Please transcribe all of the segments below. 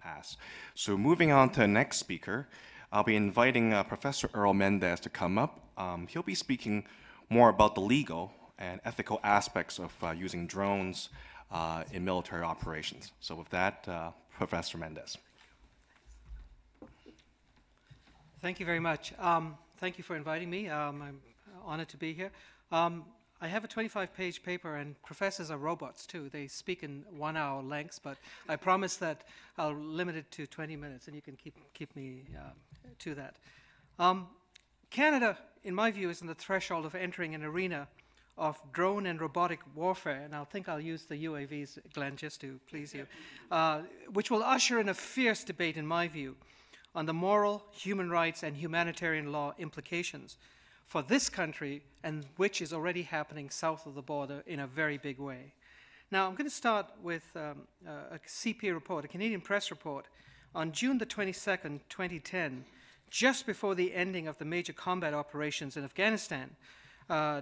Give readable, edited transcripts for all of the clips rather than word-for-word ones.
pass. So moving on to the next speaker, I'll be inviting Professor Errol Mendes to come up. He'll be speaking more about the legal and ethical aspects of using drones in military operations. So with that, Professor Mendes. Thank you very much. Thank you for inviting me. I'm honored to be here. I have a 25-page paper, and professors are robots too. They speak in 1-hour lengths, but I promise that I'll limit it to 20 minutes, and you can keep me to that. Canada, in my view, is on the threshold of entering an arena of drone and robotic warfare, and I'll use the UAVs, Glenn, just to please you, which will usher in a fierce debate, in my view, on the moral, human rights, and humanitarian law implications for this country, and which is already happening south of the border in a very big way. Now, I'm going to start with a CP report, a Canadian press report, on June the 22nd, 2010, just before the ending of the major combat operations in Afghanistan.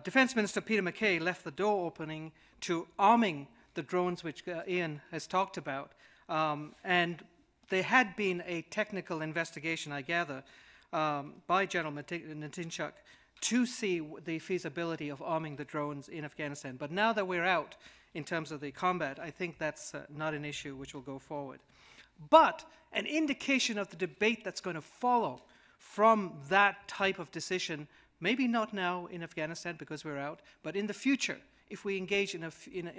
Defense Minister Peter MacKay left the door opening to arming the drones which Ian has talked about, and there had been a technical investigation, I gather, by General Natinchuk to see the feasibility of arming the drones in Afghanistan. But now that we're out in terms of the combat, I think that's not an issue which will go forward. But an indication of the debate that's going to follow from that type of decision, maybe not now in Afghanistan because we're out, but in the future, if we engage in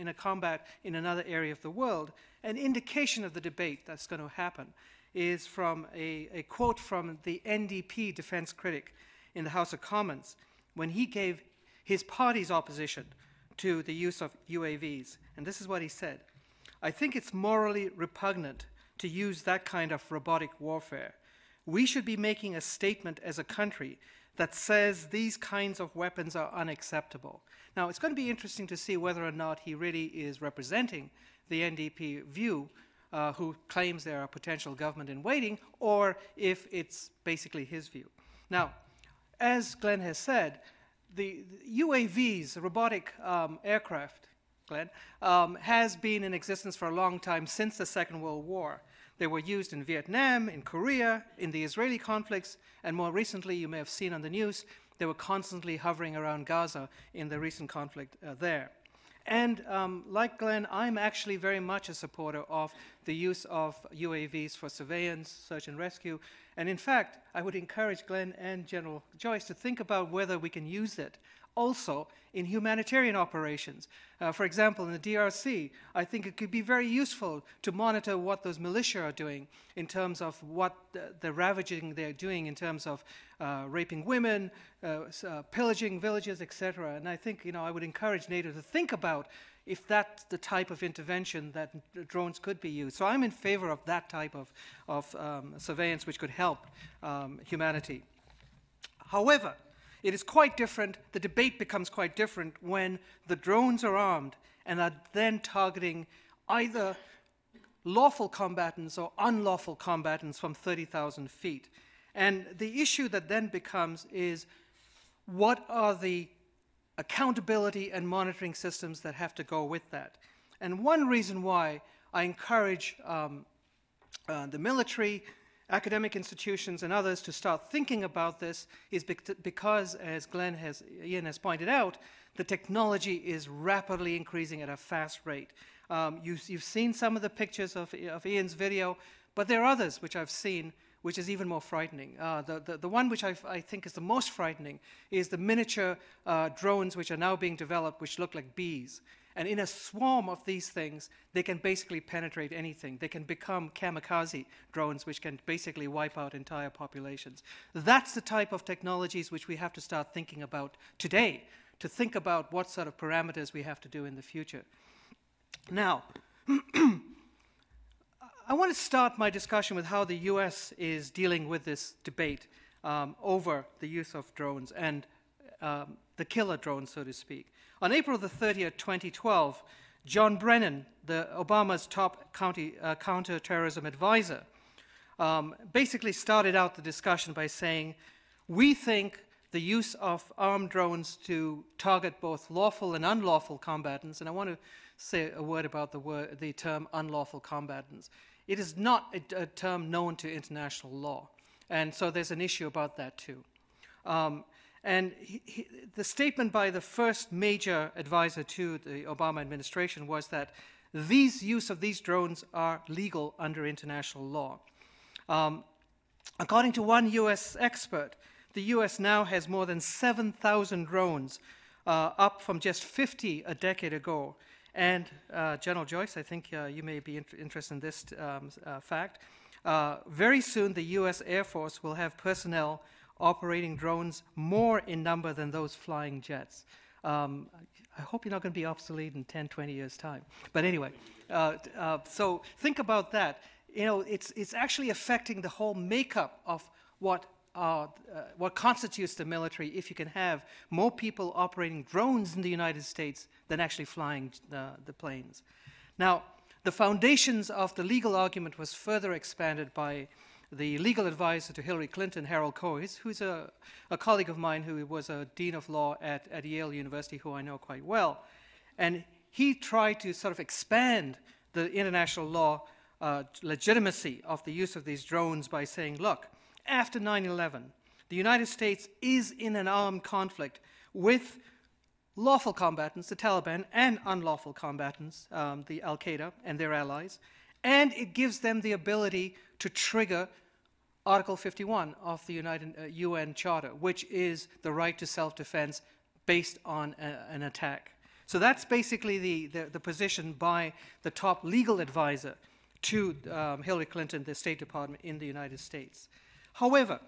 a combat in another area of the world, an indication of the debate that's going to happen is from a quote from the NDP defense critic in the House of Commons when he gave his party's opposition to the use of UAVs. And this is what he said: "I think it's morally repugnant to use that kind of robotic warfare. We should be making a statement as a country that says these kinds of weapons are unacceptable." Now, it's going to be interesting to see whether or not he really is representing the NDP view, who claims they are a potential government in waiting, or if it's basically his view. Now, as Glenn has said, the UAVs, the robotic aircraft, Glenn, has been in existence for a long time, since the Second World War. They were used in Vietnam, in Korea, in the Israeli conflicts, and more recently, you may have seen on the news, they were constantly hovering around Gaza in the recent conflict there. And like Glenn, I'm actually very much a supporter of the use of UAVs for surveillance, search and rescue. And in fact, I would encourage Glenn and General Joyce to think about whether we can use it also in humanitarian operations. For example, in the DRC, I think it could be very useful to monitor what those militia are doing in terms of what the ravaging they're doing in terms of raping women, pillaging villages, etc. And I think, I would encourage NATO to think about if that's the type of intervention that drones could be used. So I'm in favor of that type of surveillance which could help humanity. However, it is quite different, the debate becomes quite different when the drones are armed and are then targeting either lawful combatants or unlawful combatants from 30,000 feet. And the issue that then becomes is, what are the accountability and monitoring systems that have to go with that? And one reason why I encourage the military, academic institutions, and others to start thinking about this is because, as Ian has pointed out, the technology is rapidly increasing at a fast rate. You've seen some of the pictures of Ian's video, but there are others which I've seen which is even more frightening. The one which I think is the most frightening is the miniature drones which are now being developed which look like bees. And in a swarm of these things, they can basically penetrate anything. They can become kamikaze drones, which can basically wipe out entire populations. That's the type of technologies which we have to start thinking about today, to think about what sort of parameters we have to do in the future. Now, I want to start my discussion with how the US is dealing with this debate over the use of drones and the killer drones, so to speak. On April the 30th, 2012, John Brennan, Obama's top counterterrorism advisor, basically started out the discussion by saying, we think the use of armed drones to target both lawful and unlawful combatants, and I want to say a word about the term unlawful combatants, it is not a term known to international law. And so there's an issue about that too. And the statement by the first major advisor to the Obama administration was that use of these drones are legal under international law. According to one U.S. expert, the U.S. now has more than 7,000 drones, up from just 50 a decade ago. And General Joyce, I think you may be interested in this fact. Very soon, the U.S. Air Force will have personnel operating drones more in number than those flying jets. I hope you're not going to be obsolete in 10, 20 years' time. But anyway, so think about that. You know, it's actually affecting the whole makeup of what constitutes the military if you can have more people operating drones in the United States than actually flying the planes. Now, the foundations of the legal argument was further expanded by the legal advisor to Hillary Clinton, Errol, who's a colleague of mine who was a dean of law at Yale University, who I know quite well. And he tried to sort of expand the international law legitimacy of the use of these drones by saying, look, after 9/11, the United States is in an armed conflict with lawful combatants, the Taliban, and unlawful combatants, the Al-Qaeda and their allies, and it gives them the ability to trigger Article 51 of the UN Charter, which is the right to self-defense based on an attack. So that's basically the position by the top legal advisor to Hillary Clinton, the State Department in the United States. However,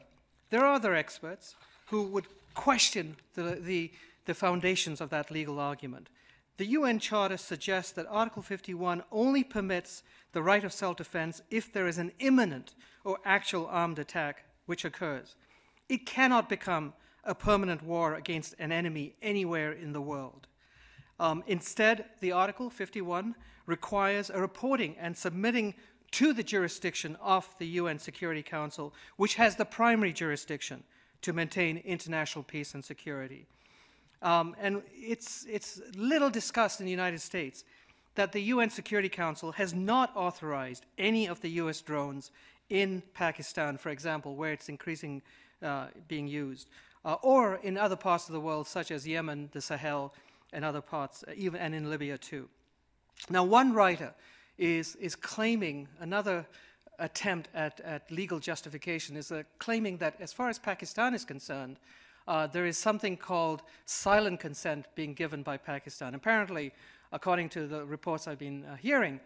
there are other experts who would question the foundations of that legal argument. The UN Charter suggests that Article 51 only permits the right of self-defense if there is an imminent or actual armed attack which occurs. It cannot become a permanent war against an enemy anywhere in the world. Instead, the Article 51 requires a reporting and submitting to the jurisdiction of the UN Security Council, which has the primary jurisdiction to maintain international peace and security. And it's little discussed in the United States that the UN Security Council has not authorized any of the US drones in Pakistan, for example, where it's increasing being used, or in other parts of the world, such as Yemen, the Sahel, and other parts, and in Libya too. Now, one writer is claiming, another attempt at legal justification is claiming that as far as Pakistan is concerned, there is something called silent consent being given by Pakistan. Apparently, according to the reports I've been hearing,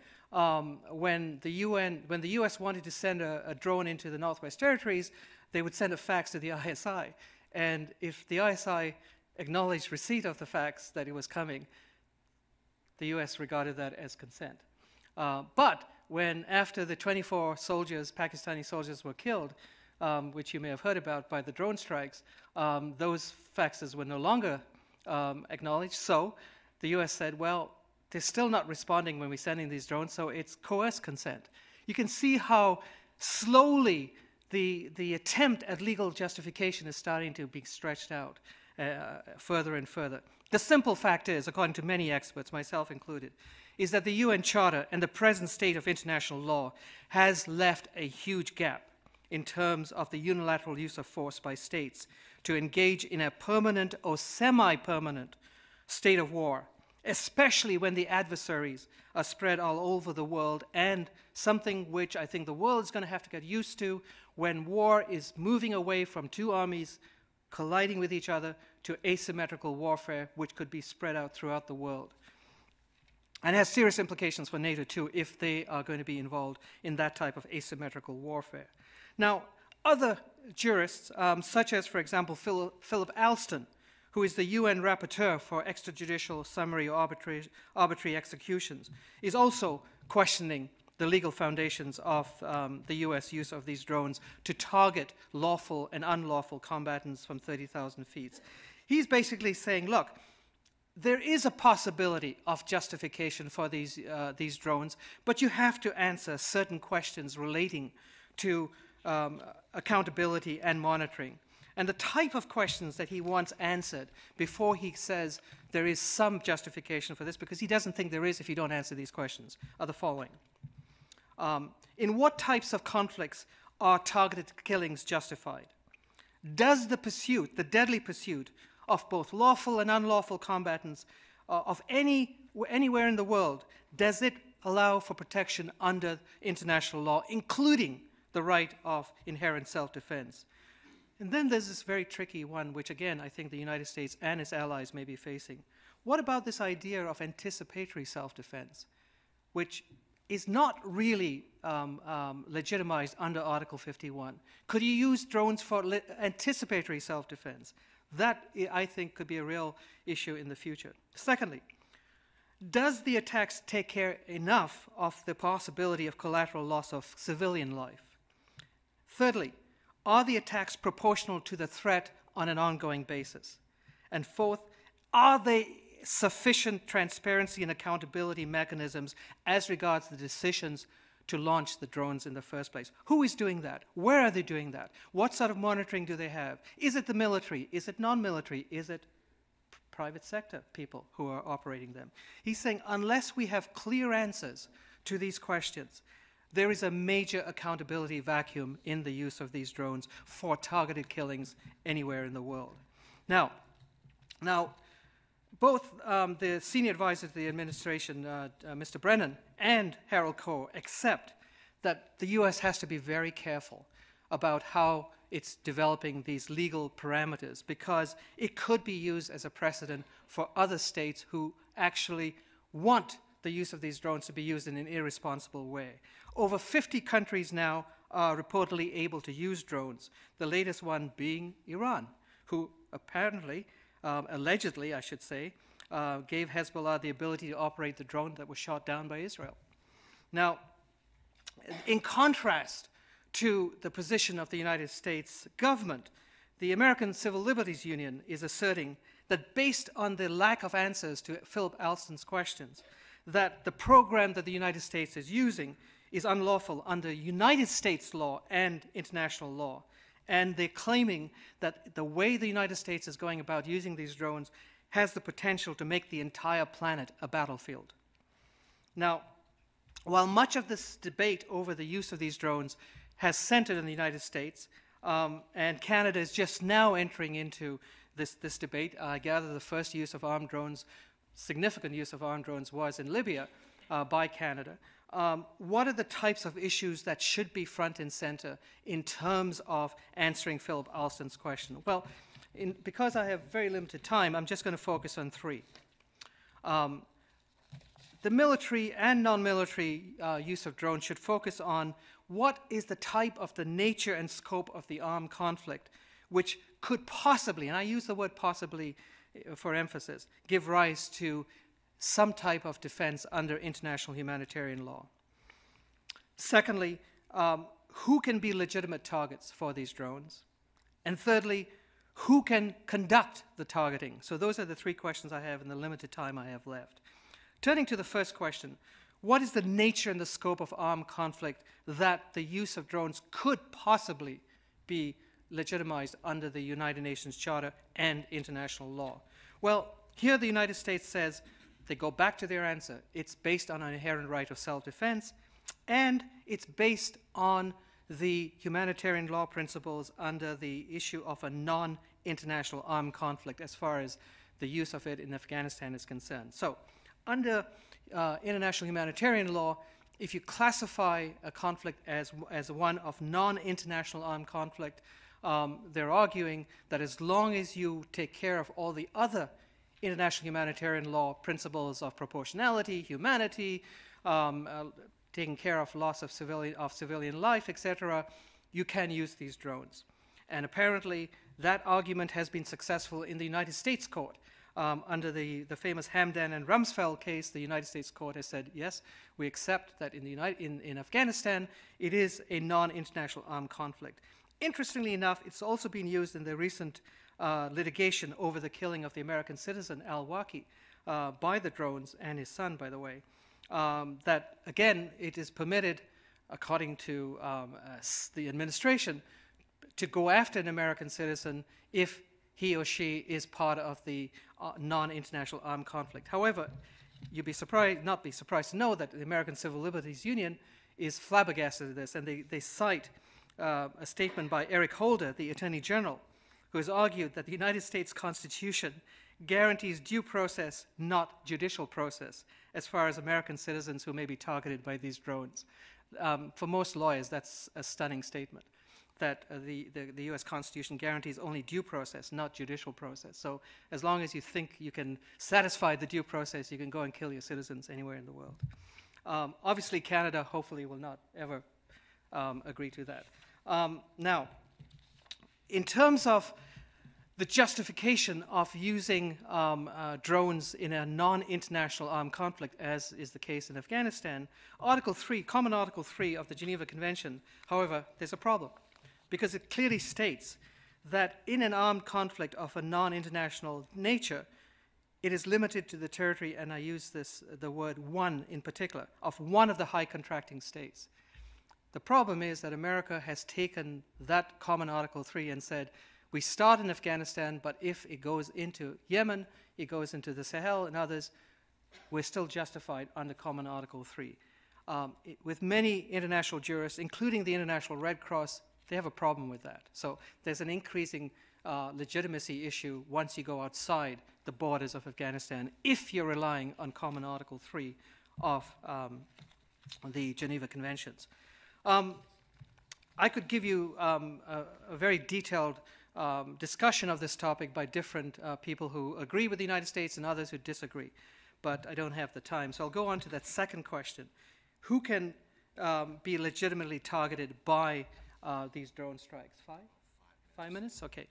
when the US wanted to send a drone into the Northwest Territories, they would send a fax to the ISI. And if the ISI acknowledged receipt of the fax that it was coming, the US regarded that as consent. But when, after the 24 soldiers, Pakistani soldiers, were killed, which you may have heard about by the drone strikes, those faxes were no longer acknowledged. So the US said, well, they're still not responding when we're sending these drones, so it's coerced consent. You can see how slowly the attempt at legal justification is starting to be stretched out further and further. The simple fact is, according to many experts, myself included, is that the UN Charter and the present state of international law has left a huge gap in terms of the unilateral use of force by states to engage in a permanent or semi-permanent state of war, especially when the adversaries are spread all over the world, and something which I think the world is going to have to get used to when war is moving away from two armies colliding with each other to asymmetrical warfare, which could be spread out throughout the world. And has serious implications for NATO too, if they are going to be involved in that type of asymmetrical warfare. Now, other jurists, such as, for example, Philip Alston, who is the UN rapporteur for extrajudicial summary or arbitrary executions, is also questioning the legal foundations of the US use of these drones to target lawful and unlawful combatants from 30,000 feet. He's basically saying, look, there is a possibility of justification for these drones, but you have to answer certain questions relating to accountability and monitoring. And the type of questions that he wants answered before he says there is some justification for this, because he doesn't think there is if you don't answer these questions, are the following. In what types of conflicts are targeted killings justified? Does the pursuit, the deadly pursuit of both lawful and unlawful combatants of anywhere in the world, does it allow for protection under international law, including the right of inherent self-defense? And then there's this very tricky one, which again, I think the United States and its allies may be facing. What about this idea of anticipatory self-defense, which is not really legitimized under Article 51? Could you use drones for anticipatory self-defense? That, I think, could be a real issue in the future. Secondly, does the attacks take care enough of the possibility of collateral loss of civilian life? Thirdly, are the attacks proportional to the threat on an ongoing basis? And fourth, are there sufficient transparency and accountability mechanisms as regards the decisions to launch the drones in the first place? Who is doing that? Where are they doing that? What sort of monitoring do they have? Is it the military? Is it non-military? Is it private sector people who are operating them? He's saying unless we have clear answers to these questions, there is a major accountability vacuum in the use of these drones for targeted killings anywhere in the world. Now both the senior advisor to the administration, Mr. Brennan, and Errol accept that the U.S. has to be very careful about how it's developing these legal parameters, because it could be used as a precedent for other states who actually want the use of these drones to be used in an irresponsible way. Over 50 countries now are reportedly able to use drones, the latest one being Iran, who apparently, allegedly I should say, gave Hezbollah the ability to operate the drone that was shot down by Israel. Now, in contrast to the position of the United States government, the American Civil Liberties Union is asserting that based on the lack of answers to Philip Alston's questions, that the program that the United States is using is unlawful under United States law and international law. And they're claiming that the way the United States is going about using these drones has the potential to make the entire planet a battlefield. Now, while much of this debate over the use of these drones has centered in the United States, and Canada is just now entering into this debate, I gather the first use of armed drones, significant use of armed drones, was in Libya by Canada. What are the types of issues that should be front and center in terms of answering Philip Alston's question? Well, because I have very limited time, I'm just going to focus on three. The military and non-military use of drones should focus on what is the type of the nature and scope of the armed conflict which could possibly, and I use the word possibly for emphasis, give rise to some type of defense under international humanitarian law. Secondly, who can be legitimate targets for these drones? And thirdly, who can conduct the targeting? So those are the three questions I have in the limited time I have left. Turning to the first question, what is the nature and the scope of armed conflict that the use of drones could possibly be legitimized under the United Nations Charter and international law? Well, here the United States says, they go back to their answer, it's based on an inherent right of self-defense, and it's based on the humanitarian law principles under the issue of a non-international armed conflict as far as the use of it in Afghanistan is concerned. So, under international humanitarian law, if you classify a conflict as one of non-international armed conflict, they're arguing that as long as you take care of all the other international humanitarian law principles of proportionality, humanity, taking care of loss of civilian life, etc., you can use these drones. And apparently that argument has been successful in the United States court. Under the famous Hamdan and Rumsfeld case, the United States court has said, yes, we accept that in Afghanistan, it is a non-international armed conflict. Interestingly enough, it's also been used in the recent litigation over the killing of the American citizen al-Awlaki by the drones, and his son, by the way, that, again, it is permitted, according to the administration, to go after an American citizen if he or she is part of the non-international armed conflict. However, you'd be surprised, not be surprised to know that the American Civil Liberties Union is flabbergasted at this, and they cite a statement by Eric Holder, the Attorney General, who has argued that the United States Constitution guarantees due process, not judicial process, as far as American citizens who may be targeted by these drones. For most lawyers, that's a stunning statement, that the U.S. Constitution guarantees only due process, not judicial process. So as long as you think you can satisfy the due process, you can go and kill your citizens anywhere in the world. Obviously, Canada hopefully will not ever agree to that. Now, in terms of the justification of using drones in a non-international armed conflict, as is the case in Afghanistan, Article 3, Common Article 3 of the Geneva Convention, however, there's a problem, because it clearly states that in an armed conflict of a non-international nature, it is limited to the territory, and I use the word one in particular, of one of the high contracting states. The problem is that America has taken that Common Article 3 and said, we start in Afghanistan, but if it goes into Yemen, it goes into the Sahel and others, we're still justified under Common Article 3. With many international jurists, including the International Red Cross, they have a problem with that. So there's an increasing legitimacy issue once you go outside the borders of Afghanistan, if you're relying on Common Article 3 of the Geneva Conventions. I could give you a very detailed discussion of this topic by different people who agree with the United States and others who disagree, but I don't have the time. So I'll go on to that second question. Who can be legitimately targeted by these drone strikes? 5 minutes? Okay.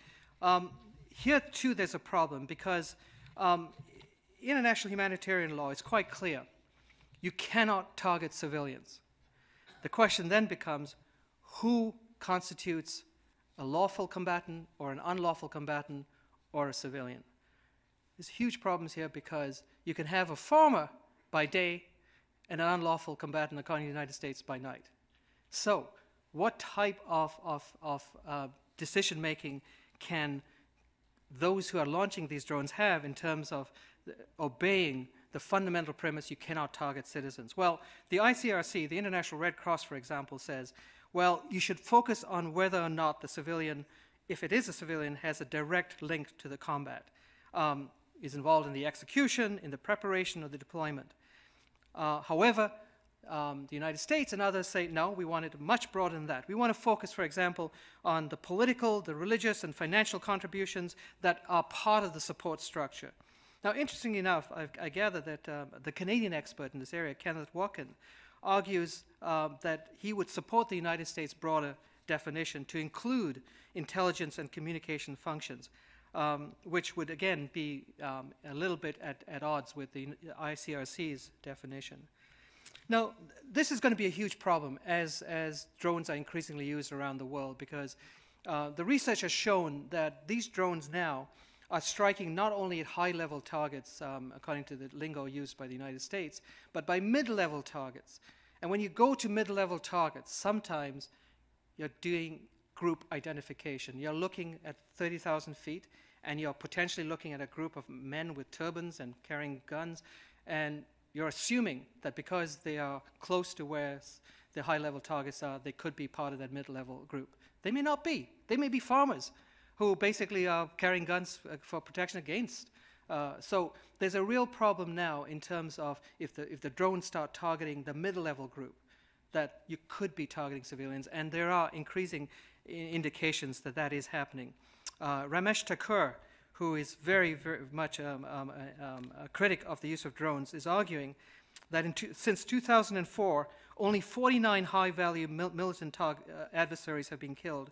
Here, too, there's a problem, because international humanitarian law is quite clear. You cannot target civilians. The question then becomes, who constitutes a lawful combatant or an unlawful combatant or a civilian? There's huge problems here, because you can have a farmer by day and an unlawful combatant, according to the United States, by night. So what type of decision-making can those who are launching these drones have in terms of obeying the fundamental premise you cannot target citizens? Well, the ICRC, the International Red Cross, for example, says, well, you should focus on whether or not the civilian, if it is a civilian, has a direct link to the combat, is involved in the execution, in the preparation, or the deployment. However, the United States and others say, no, we want it much broader than that. We want to focus, for example, on the political, the religious, and financial contributions that are part of the support structure. Now, interestingly enough, I gather that the Canadian expert in this area, Kenneth Watkin, argues that he would support the United States' broader definition to include intelligence and communication functions, which would, again, be a little bit at odds with the ICRC's definition. Now, this is going to be a huge problem as drones are increasingly used around the world, because the research has shown that these drones now are striking not only at high-level targets, according to the lingo used by the United States, but by mid-level targets. And when you go to mid-level targets, sometimes you're doing group identification. You're looking at 30,000 feet, and you're potentially looking at a group of men with turbans and carrying guns, and you're assuming that because they are close to where the high-level targets are, they could be part of that mid-level group. They may not be. They may be farmers who basically are carrying guns for protection against. So there's a real problem now in terms of if the drones start targeting the mid-level group, that you could be targeting civilians, and there are increasing indications that that is happening. Ramesh Thakur, who is very, very much a critic of the use of drones, is arguing that since 2004, only 49 high-value militant adversaries have been killed,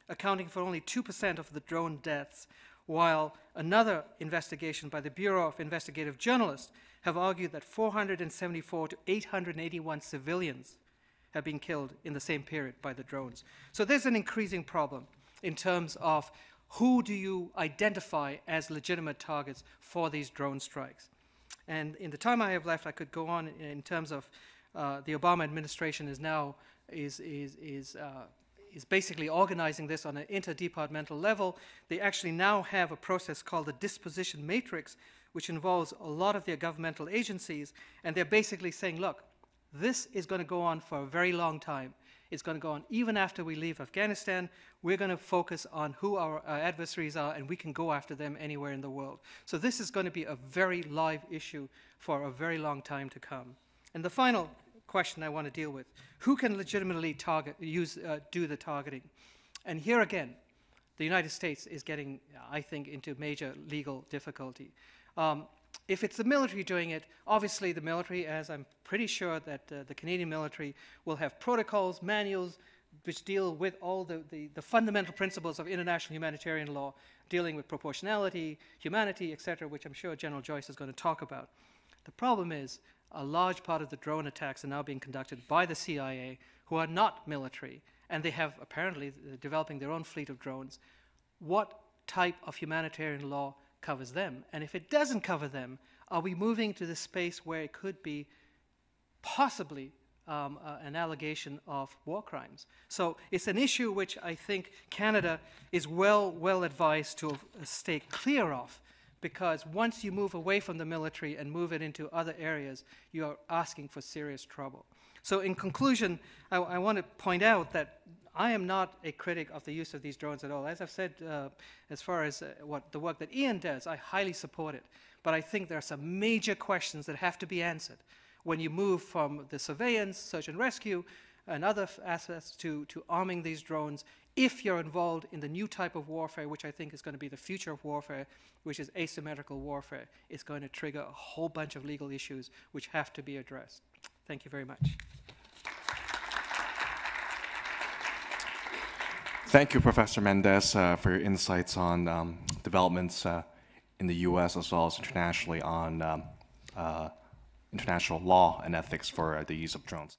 accounting for only 2% of the drone deaths, while another investigation by the Bureau of Investigative Journalists have argued that 474 to 881 civilians have been killed in the same period by the drones. So there's an increasing problem in terms of who do you identify as legitimate targets for these drone strikes. And in the time I have left, I could go on in terms of the Obama administration is basically organizing this on an interdepartmental level. They actually now have a process called the disposition matrix, which involves a lot of their governmental agencies, and they're basically saying, look, This is going to go on for a very long time. It's going to go on even after we leave Afghanistan. We're going to focus on who our adversaries are, and we can go after them anywhere in the world. So this is going to be a very live issue for a very long time to come. And the final question I want to deal with, who can legitimately do the targeting? And here again, the United States is getting, I think, into major legal difficulty. If it's the military doing it, obviously the military, as I'm pretty sure that the Canadian military will have protocols, manuals, which deal with all the fundamental principles of international humanitarian law, dealing with proportionality, humanity, etc., which I'm sure General Joyce is going to talk about. The problem is a large part of the drone attacks are now being conducted by the CIA, who are not military, and they have apparently developing their own fleet of drones. What type of humanitarian law covers them? And if it doesn't cover them, are we moving to the space where it could be possibly an allegation of war crimes? So it's an issue which I think Canada is well advised to stay clear of, because once you move away from the military and move it into other areas, you are asking for serious trouble. So in conclusion, I want to point out that I am not a critic of the use of these drones at all. As I've said, as far as the work that Ian does, I highly support it. But I think there are some major questions that have to be answered when you move from the surveillance, search and rescue, and other aspects to arming these drones, if you're involved in the new type of warfare, which I think is going to be the future of warfare, which is asymmetrical warfare. It's going to trigger a whole bunch of legal issues which have to be addressed. Thank you very much. Thank you, Professor Mendes, for your insights on developments in the U.S. as well as internationally on international law and ethics for the use of drones.